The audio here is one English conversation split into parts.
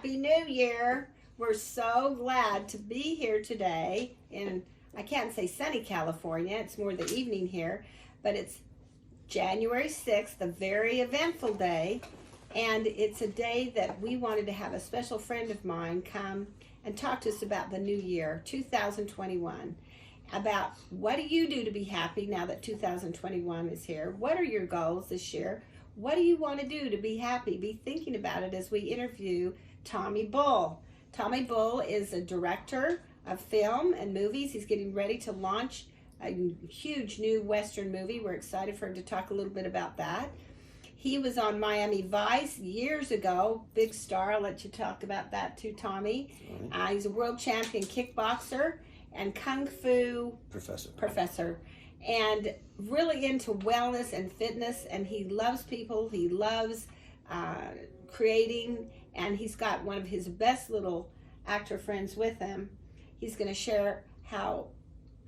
Happy New Year. We're so glad to be here today in, I can't say sunny California, it's more the evening here, but it's January 6th, a very eventful day, and it's a day that we wanted to have a special friend of mine come and talk to us about the new year, 2021, about what do you do to be happy now that 2021 is here? What are your goals this year? What do you want to do to be happy? Be thinking about it as we interview Tommy Bull. Tommy Bull is a director of film and movies. He's getting ready to launch a huge new Western movie. We're excited for him to talk a little bit about that. He was on Miami Vice years ago, big star. I'll let you talk about that too, Tommy. He's a world champion kickboxer and kung fu professor, and really into wellness and fitness, and he loves people. He loves creating, and he's got one of his best little actor friends with him. He's going to share how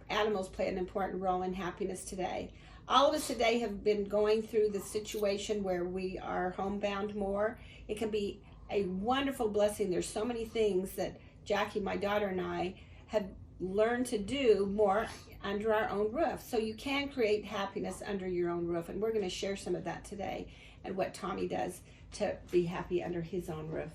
animals play an important role in happiness today. All of us today have been going through the situation where we are homebound more. It can be a wonderful blessing. There's so many things that Jackie, my daughter, and I have learned to do more under our own roof. So you can create happiness under your own roof, and we're going to share some of that today and what Tommy does to be happy under his own roof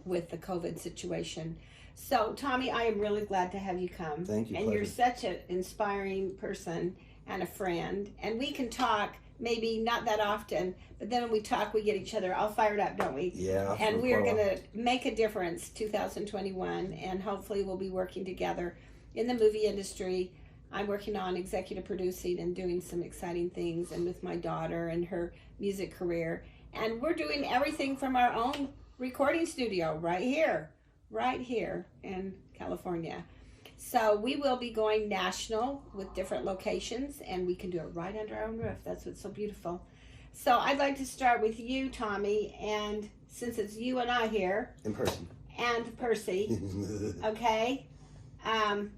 with the COVID situation. So Tommy, I am really glad to have you come. Thank you. And pleasure. You're such an inspiring person and a friend, and we can talk maybe not that often, but then when we talk we get each other all fired up, don't we? Yeah. And we're going to make a difference 2021, and hopefully we'll be working together in the movie industry. I'm working on executive producing and doing some exciting things, and with my daughter and her music career, and we're doing everything from our own recording studio right here in California. So we will be going national with different locations, and we can do it right under our own roof. That's what's so beautiful. So I'd like to start with you, Tommy, and since it's you and I here. In person. And Percy, okay?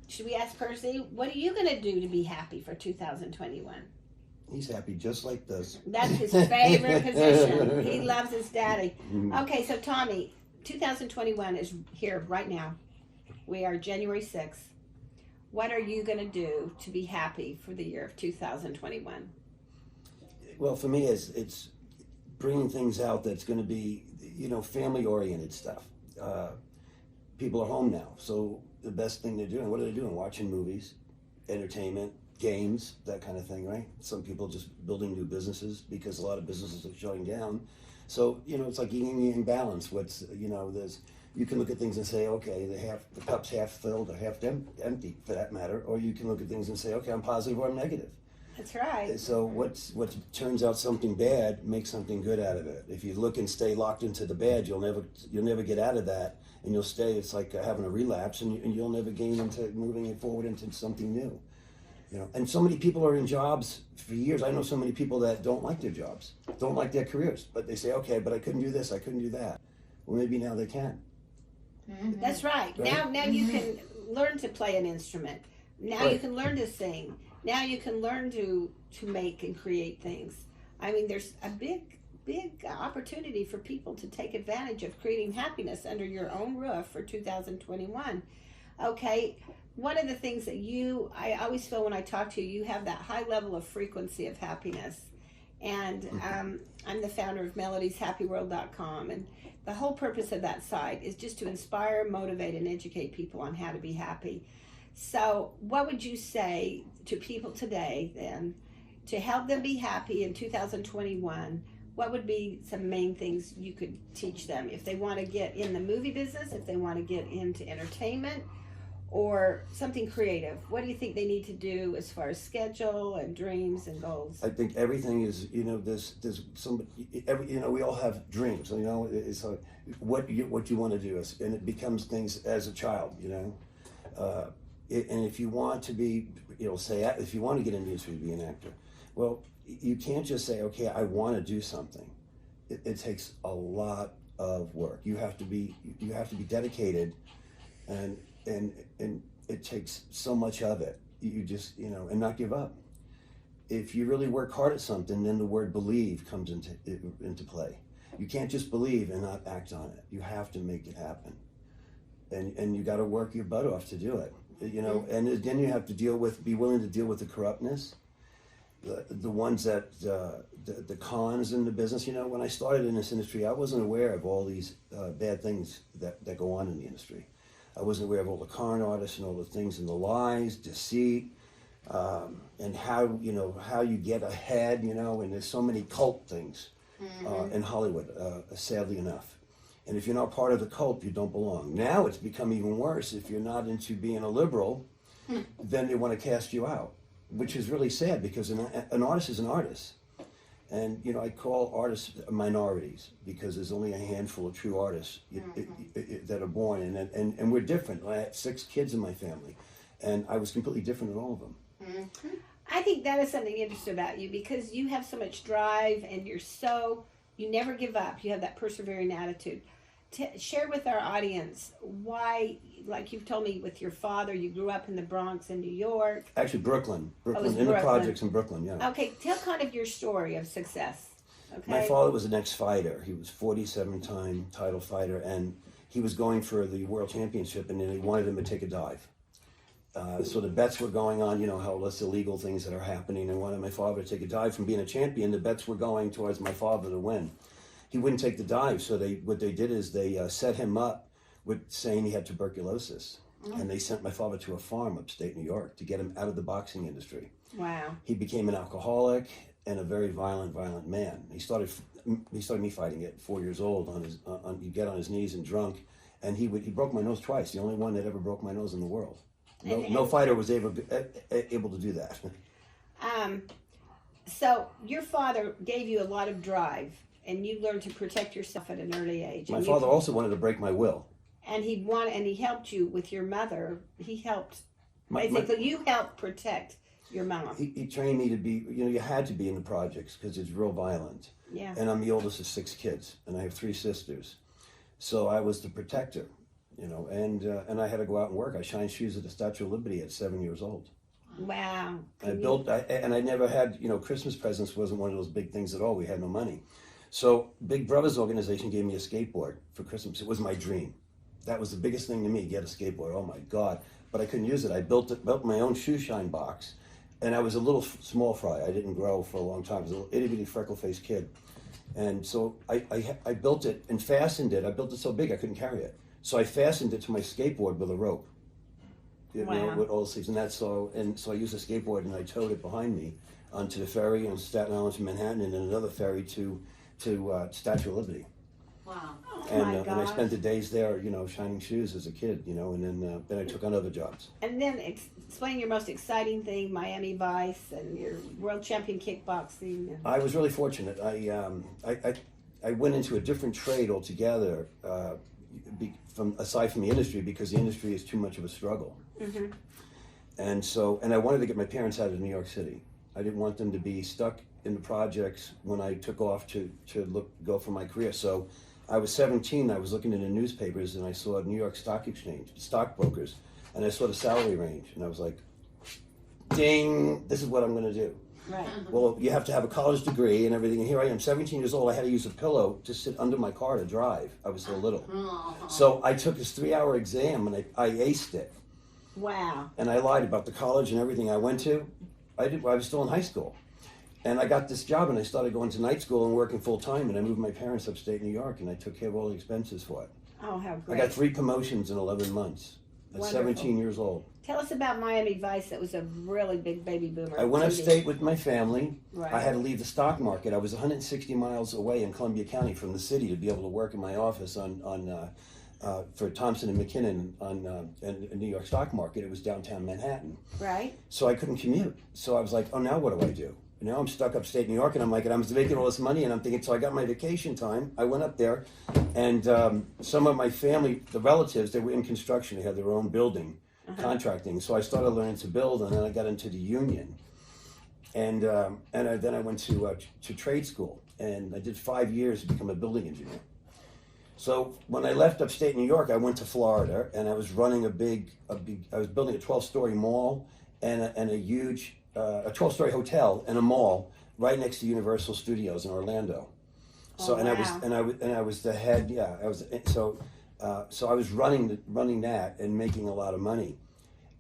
Should we ask Percy, what are you going to do to be happy for 2021? He's happy just like this. That's his favorite position. He loves his daddy. Okay, so Tommy, 2021 is here right now. We are January 6th. What are you going to do to be happy for the year of 2021? Well, for me, it's bringing things out that's going to be, family-oriented stuff. People are home now, so the best thing they're doing, what are they doing? Watching movies, entertainment, games, that kind of thing, right? Some people just building new businesses because a lot of businesses are shutting down. So, it's like eating in balance. You can look at things and say, okay, the cup's half filled or half empty, for that matter. Or you can look at things and say, okay, I'm positive or I'm negative. That's right. So what turns out something bad, make something good out of it. If you look and stay locked into the bad, you'll never get out of that, and you'll stay. It's like having a relapse, and you'll never gain into moving it forward into something new. And so many people are in jobs for years. I know so many people that don't like their jobs, don't like their careers, but they say, okay, but I couldn't do this, I couldn't do that. Well, maybe now they can. Mm-hmm. That's right. Now you can learn to play an instrument. Now you can learn to sing. Now you can learn to make and create things. I mean, there's a big opportunity for people to take advantage of creating happiness under your own roof for 2021. Okay, one of the things that I always feel when I talk to you, you have that high level of frequency of happiness. And I'm the founder of melodieshappyworld.com, and the whole purpose of that site is just to inspire, motivate, and educate people on how to be happy. So what would you say to people today then to help them be happy in 2021? What would be some main things you could teach them if they want to get in the movie business, if they want to get into entertainment or something creative? What do you think they need to do as far as schedule and dreams and goals? I think everything is, there's we all have dreams, it's like what you want to do, and it becomes things as a child, and if you want to be, if you want to get into the industry to be an actor, well, you can't just say, okay, I want to do something. It takes a lot of work. You have to be dedicated, and it takes so much of it. You just, and not give up. If you really work hard at something, then the word believe comes into play. You can't just believe and not act on it. You have to make it happen, and you got to work your butt off to do it. You know, and then you have to be willing to deal with the corruptness, the ones that the cons in the business. You know, when I started in this industry, I wasn't aware of all these bad things that go on in the industry. I wasn't aware of all the con artists and all the things and the lies, deceit, and how you get ahead. You know, and there's so many cult things in Hollywood, sadly enough. And if you're not part of the cult, you don't belong. Now it's become even worse. If you're not into being a liberal, then they want to cast you out, which is really sad because an artist is an artist. And, you know, I call artists minorities because there's only a handful of true artists that are born. And we're different. I had 6 kids in my family, and I was completely different in all of them. Mm-hmm. I think that is something interesting about you because you have so much drive and you never give up. You have that persevering attitude. Share with our audience why, like you've told me with your father, you grew up in the Bronx in New York. Actually, Brooklyn, Brooklyn. The projects in Brooklyn, yeah. Okay, tell kind of your story of success. Okay. My father was an ex-fighter. He was 47-time title fighter, and he was going for the world championship, and then he wanted him to take a dive. So the bets were going on, you know, how less illegal things that are happening, and wanted my father to take a dive. From being a champion, the bets were going towards my father to win. He wouldn't take the dive, so what they did is they set him up with saying he had tuberculosis, and they sent my father to a farm upstate New York to get him out of the boxing industry. Wow. He became an alcoholic and a very violent man. He started me fighting at 4 years old. He'd get on his knees and drunk, and he broke my nose twice. The only one that ever broke my nose in the world. No fighter was able to do that. So your father gave you a lot of drive, and you learned to protect yourself at an early age. My father also wanted to break my will. And he helped you with your mother. He helped, basically, you helped protect your mom. He trained me to be, you know, you had to be in the projects because it's real violent. Yeah. And I'm the oldest of 6 kids, and I have 3 sisters. So I was the protector, you know, and I had to go out and work. I shined shoes at the Statue of Liberty at 7 years old. Wow. I never had, you know, Christmas presents wasn't one of those big things at all. We had no money. So Big Brothers organization gave me a skateboard for Christmas. It was my dream. That was the biggest thing to me, get a skateboard. Oh my God. But I couldn't use it. I built my own shoe shine box. And I was a little small fry. I didn't grow for a long time. I was a little itty-bitty freckle-faced kid. And so I built it and fastened it. I built it so big I couldn't carry it. So I fastened it to my skateboard with a rope. You know, with all the sleeves. And so I used a skateboard and I towed it behind me onto the ferry on Staten Island to Manhattan and then another ferry to Statue of Liberty. Wow. And I spent the days there, you know, shining shoes as a kid, you know, and then I took on other jobs. And then explain your most exciting thing, Miami Vice and your world champion kickboxing. I was really fortunate. I went into a different trade altogether, aside from the industry, because the industry is too much of a struggle. Mm-hmm. And I wanted to get my parents out of New York City. I didn't want them to be stuck in the projects when I took off to go for my career. So I was 17, I was looking in the newspapers and I saw New York Stock Exchange, stockbrokers, and I saw the salary range and I was like, ding, this is what I'm gonna do. Right. Well, you have to have a college degree and everything, and here I am, 17 years old, I had to use a pillow to sit under my car to drive. I was so little. So I took this 3-hour exam and I aced it. Wow. And I lied about the college and everything I went to. I was still in high school. And I got this job and I started going to night school and working full time, and I moved my parents upstate New York and I took care of all the expenses for it. Oh, how great. I got 3 promotions in 11 months at Wonderful. 17 years old. Tell us about Miami Vice. That was a really big baby boomer. I went TV. upstate with my family. Right. I had to leave the stock market. I was 160 miles away in Columbia County from the city to be able to work in my office for Thompson and McKinnon in New York stock market. It was downtown Manhattan. Right. So I couldn't commute. So I was like, oh, now what do I do? Now I'm stuck upstate New York, and I'm like, and I was making all this money, and I'm thinking, so I got my vacation time. I went up there, and some of my family, the relatives, they were in construction. They had their own building, contracting. So I started learning to build, and then I got into the union. And then I went to trade school, and I did 5 years to become a building engineer. So when I left upstate New York, I went to Florida, and I was running I was building a 12-story mall and a huge, a 12-story hotel and a mall right next to Universal Studios in Orlando. So Oh, and wow. I was the head. Yeah, I was so I was running that and making a lot of money.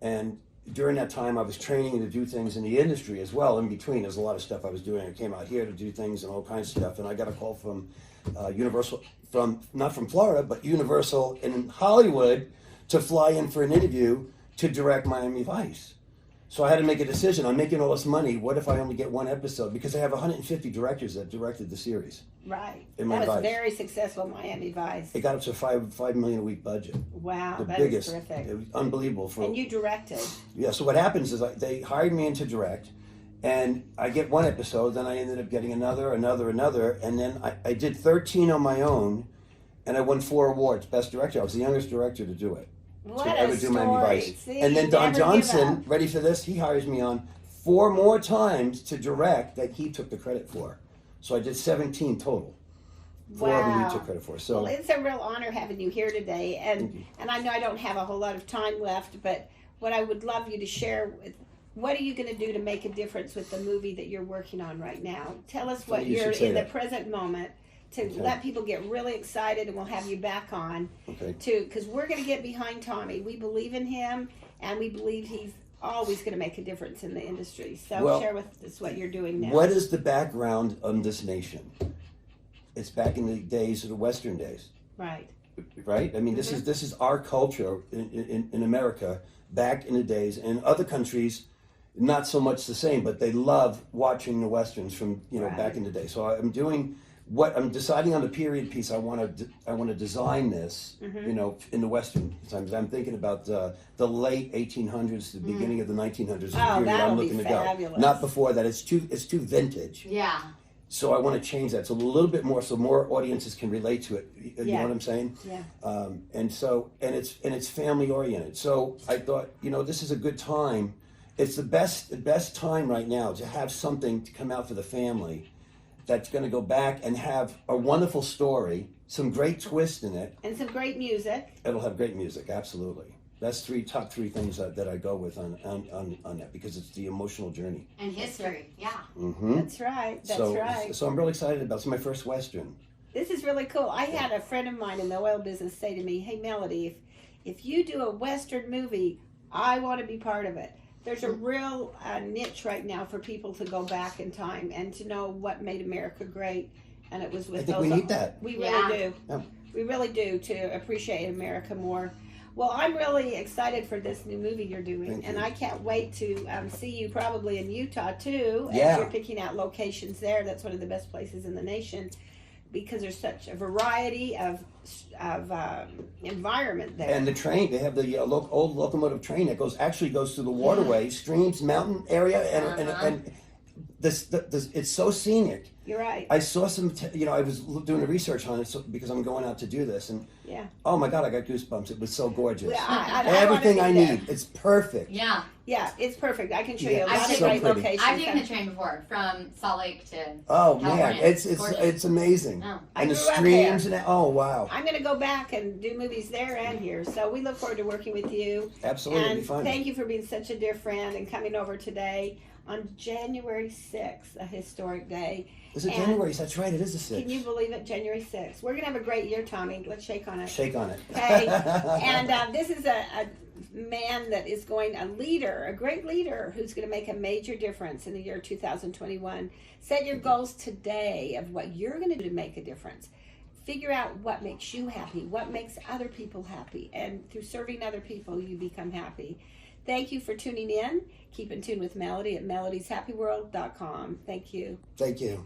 And during that time, I was training to do things in the industry as well. In between, there's a lot of stuff I was doing. I came out here to do things and all kinds of stuff. And I got a call from Universal, not from Florida, but Universal in Hollywood, to fly in for an interview to direct Miami Vice. So I had to make a decision. I'm making all this money. What if I only get one episode? Because I have 150 directors that directed the series. Right. In That my was Vice. very successful, Miami Vice. It got up to $5 million a week budget. Wow, The that biggest. is terrific. It was unbelievable. And you directed. Yeah, so what happens is they hired me in to direct, and I get one episode, then I ended up getting another, and then I did 13 on my own, and I won 4 awards, Best Director. I was the youngest director to do it. What to a ever do Miami story. Vice. See, And then you Don never give Johnson, up. ready for this? He hires me on 4 more times to direct that he took the credit for. So I did 17 total. 4 of them he took credit for. So Well, it's a real honor having you here today, and I know I don't have a whole lot of time left, but what I would love you to share with, what are you going to do to make a difference with the movie that you're working on right now? Tell us what You should you're say in that. the present moment to let people get really excited, and we'll have you back on okay. too, because we're going to get behind Tommy. We believe in him, and we believe he's always going to make a difference in the industry. So Well, share with us what you're doing now. What is the background on this nation? It's back in the days of the Western days. Right. Right? I mean, this is our culture in America back in the days. In other countries, not so much the same, but they love watching the westerns from Right. back in the day. So I'm deciding on the period piece. I want to design this, in the western times. I'm thinking about the late 1800s, the beginning of the 1900s. is the Oh, period that'll I'm be looking to fabulous. go. Not before that. It's too vintage. Yeah. So I want to change that so a little bit more, so more audiences can relate to it. You Yeah. know what I'm saying? Yeah. And it's family oriented. So I thought, this is a good time. It's the best time right now to have something to come out for the family that's going to go back and have a wonderful story, some great twist in it. And some great music. It'll have great music, absolutely. That's top three things that I go with on that, because it's the emotional journey. And history. Yeah. Mm-hmm. That's right. That's right. So I'm really excited about it. It's my first Western. This is really cool. I had a friend of mine in the oil business say to me, "Hey, Melody, if you do a Western movie, I want to be part of it." There's a real niche right now for people to go back in time and to know what made America great, and it was with I think those. we need that. We really Yeah. do. Yeah. We really do, to appreciate America more. Well, I'm really excited for this new movie you're doing, Thank and you. I can't wait to see you probably in Utah too. As Yeah. you're picking out locations there. That's one of the best places in the nation, because there's such a variety of environment there. And the train, they have the old locomotive train that actually goes through the waterway, streams, mountain area, and this it's so scenic. You're right. I saw some, I was doing the research on it because I'm going out to do this, and Yeah. oh my God, I got goosebumps. It was so gorgeous. Well, I Everything wanna I be there. need. It's perfect. Yeah. Yeah, it's perfect. I can show you Yeah, a lot it's of so great pretty. locations. I've taken the train before from Salt Lake to. Oh man, California. it's Gorgeous. it's amazing. Oh. I And the grew up streams there. and oh wow, I'm going to go back and do movies there and here. So we look forward to working with you. absolutely it'll be And fun. thank you for being such a dear friend and coming over today on January 6th, a historic day. Is it and- January? That's right. It is the 6th. Can you believe it? January 6th. We're going to have a great year, Tommy. Let's shake on it. Shake on it. Okay. And this is a man that is a leader, a great leader who's going to make a major difference in the year 2021. Set your goals today of what you're going to do to make a difference. Figure out what makes you happy, what makes other people happy, and through serving other people, you become happy. Thank you for tuning in. Keep in tune with Melody at melodyshappyworld.com. Thank you. Thank you.